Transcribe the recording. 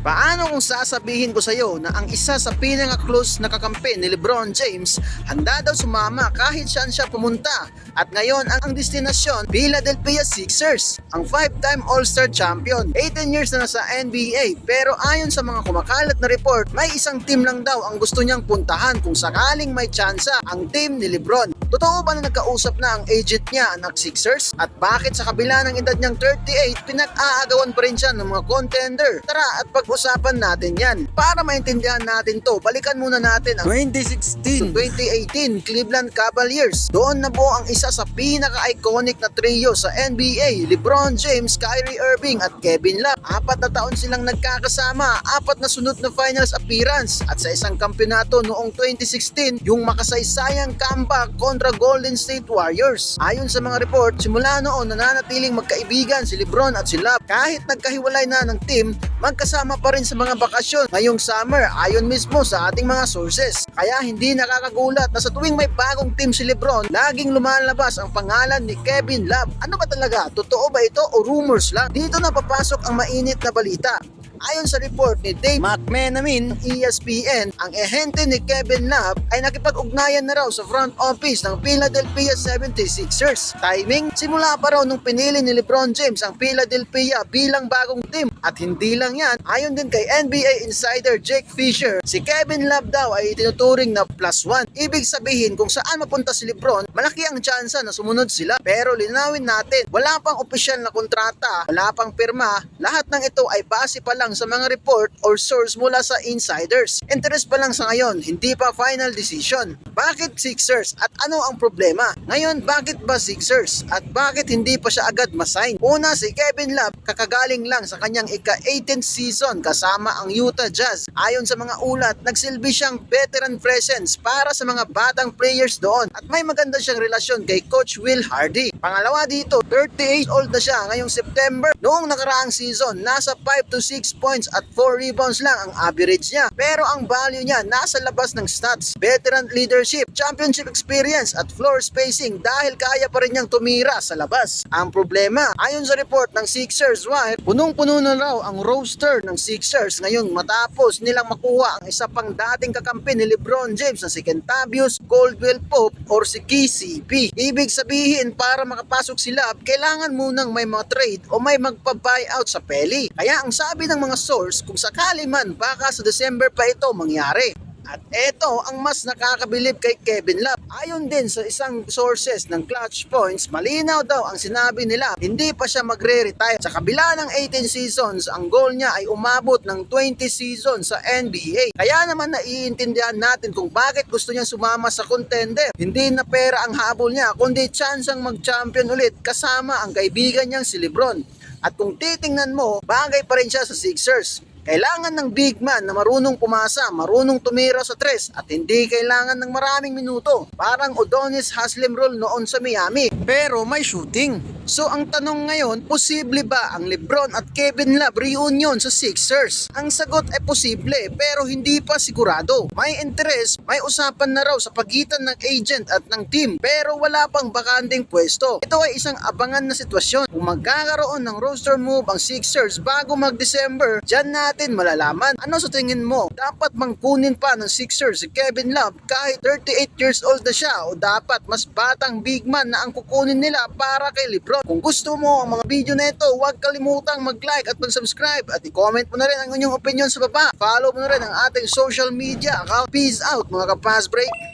Paano kung sasabihin ko sa iyo na ang isa sa pinaka-close na kakampi ni LeBron James handa daw sumama kahit saan siya pumunta at ngayon ang destinasyon Philadelphia Sixers, ang 5-time All-Star champion. 18 years na sa NBA pero ayon sa mga kumakalat na report, may isang team lang daw ang gusto niyang puntahan kung sakaling may tsansa, ang team ni LeBron. Totoo ba na nagkausap na ang agent niya ng Sixers? At bakit sa kabila ng edad niyang 38, pinag-aagawan pa rin siya ng mga contender? Tara at pag-usapan natin yan. Para maintindihan natin to, balikan muna natin ang 2016-2018 Cleveland Cavaliers. Doon nabuo ang isa sa pinaka-iconic na trio sa NBA, LeBron James, Kyrie Irving at Kevin Love. 4 na taon silang nagkakasama, 4 na sunod na finals appearance at sa isang kampyonato noong 2016, yung makasaysayang comeback kontra Golden State Warriors. Ayon sa mga report, simula noon nananatiling magkaibigan si LeBron at si Love. Kahit nagkahiwalay na ng team, magkasama pa rin sa mga bakasyon ngayong summer ayon mismo sa ating mga sources. Kaya hindi nakakagulat na sa tuwing may bagong team si LeBron, laging lumalabas ang pangalan ni Kevin Love. Ano ba talaga? Totoo ba ito o rumors lang? Dito na papasok ang mainit na balita. Ayon sa report ni Dave McMenamin ng ESPN, ang ehente ni Kevin Love ay nakipag-ugnayan na raw sa front office ng Philadelphia 76ers. Timing, simula pa raw nung pinili ni LeBron James ang Philadelphia bilang bagong team. At hindi lang yan, ayon din kay NBA insider Jake Fisher, si Kevin Love daw ay tinuturing na +1. Ibig sabihin kung saan mapunta si LeBron, malaki ang tsansa na sumunod sila. Pero linawin natin, wala pang opisyal na kontrata, wala pang pirma, lahat ng ito ay base pa lang sa mga report or source mula sa insiders. Interest pa lang sa ngayon, hindi pa final decision. Bakit Sixers at ano ang problema? Ngayon, bakit ba Sixers at bakit hindi pa siya agad masign? Una, si Kevin Love kakagaling lang sa kanyang ika-18th season kasama ang Utah Jazz. Ayon sa mga ulat, nagsilbi siyang veteran presence para sa mga batang players doon at may maganda siyang relasyon kay Coach Will Hardy. Pangalawa dito, 38 old na siya ngayong September. Noong nakaraang season, nasa 5 to 6 points at 4 rebounds lang ang average niya. Pero ang value niya nasa labas ng stats, veteran leadership, championship experience at floor spacing dahil kaya pa rin niyang tumira sa labas. Ang problema, ayon sa report ng Sixers Wire, punong-puno na raw ang roster ng Sixers ngayong matapos nilang makuha ang isa pang dating kakampi ni LeBron James na si Kentavious Caldwell Pope or si KCP. Ibig sabihin, para makapasok sila, kailangan munang may mga trade o may magpa-buyout sa peli. Kaya ang sabi ng mga source, kung sakali man baka sa December pa ito mangyari. At eto ang mas nakakabilib kay Kevin Love. Ayon din sa isang sources ng Clutch Points, malinaw daw ang sinabi nila, hindi pa siya magre-retire. Sa kabila ng 18 seasons, ang goal niya ay umabot ng 20 seasons sa NBA. Kaya naman naiintindihan natin kung bakit gusto niya sumama sa contender. Hindi na pera ang habol niya, kundi tsansang mag-champion ulit kasama ang kaibigan niyang si LeBron. At kung titingnan mo, bagay pa rin siya sa Sixers. Kailangan ng big man na marunong pumasa, marunong tumira sa tres at hindi kailangan ng maraming minuto. Parang Udonis Haslem role noon sa Miami. Pero may shooting. So ang tanong ngayon, posible ba ang LeBron at Kevin Love reunion sa Sixers? Ang sagot ay posible pero hindi pa sigurado. May interest, may usapan na raw sa pagitan ng agent at ng team pero wala pang bakanting pwesto. Ito ay isang abangan na sitwasyon. Kung magkakaroon ng roster move ang Sixers bago mag-December, dyan natin malalaman. Ano sa tingin mo? Dapat bang kunin pa ng Sixers si Kevin Love kahit 38 years old na siya o dapat mas batang big man na ang kukunin nila para kay LeBron? Kung gusto mo ang mga video na ito, huwag kalimutang mag-like at mag-subscribe at i-comment mo na rin ang inyong opinion sa baba. Follow mo na rin ang ating social media account. Peace out mga ka-fast break!